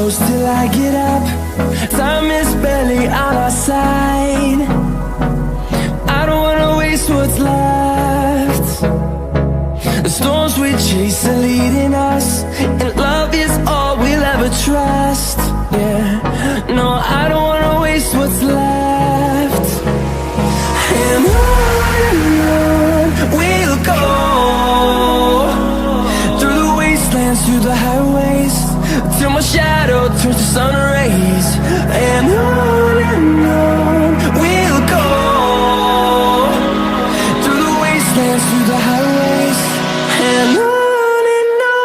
close till I get up. Time is barely on our side. I don't wanna waste what's left. The storms we chase are leading us, and love is all we'll ever trust. Yeah, no, I don't wanna waste what's left. And on we'll go, through the wastelands, through the highways, till my shadow turns to sun rays. And on we'll go, through the wastelands, through the highways, and on we'll go.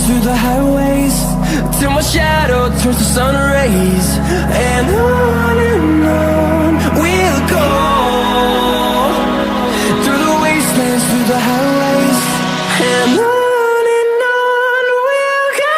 Through the highways, till my shadow turns to sun rays. And on we'll go, through the wastelands, through the highways, and on we'll go.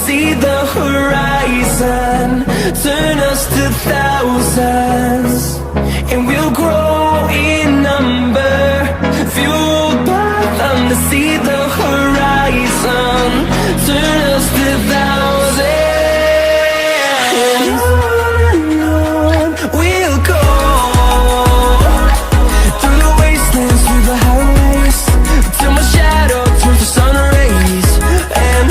See the horizon, turn us to thousands, and we'll grow in number, fueled by them. To see the horizon, turn us to thousands, and on we'll go, through the wastelands, through the highways, till my shadow turns to sun rays. And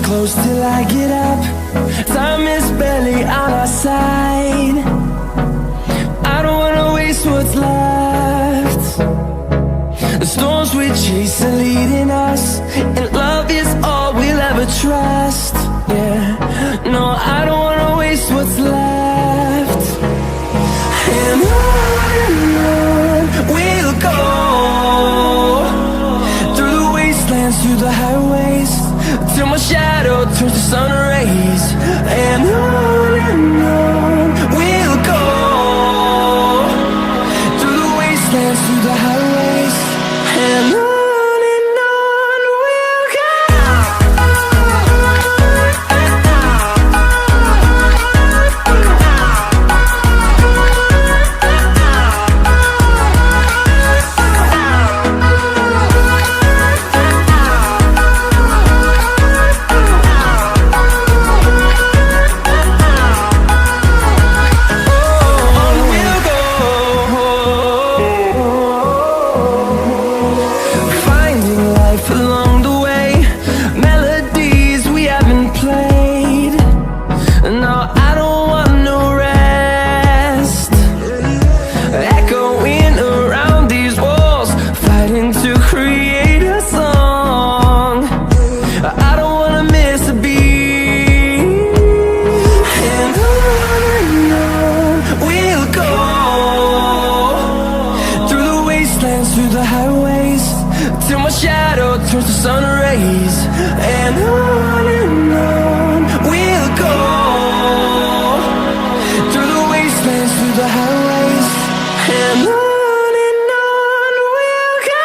close till I get up. Time is barely on our side. I don't wanna waste what's left. The storms we chase are leading us, and love is all we'll ever trust. Yeah, no, I don't wanna waste what's left. And on we'll go, through the wastelands, through the highways, till my shadow turns to sun rays. And on we'll sun rays, and on we'll go, through the wastelands, through the highways, and on we'll go.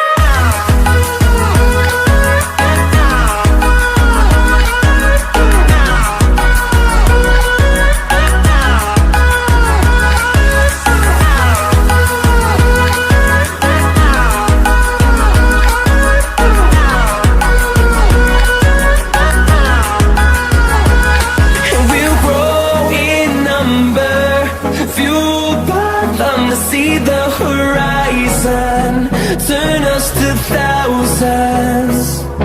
See the horizon, turn us to thousands.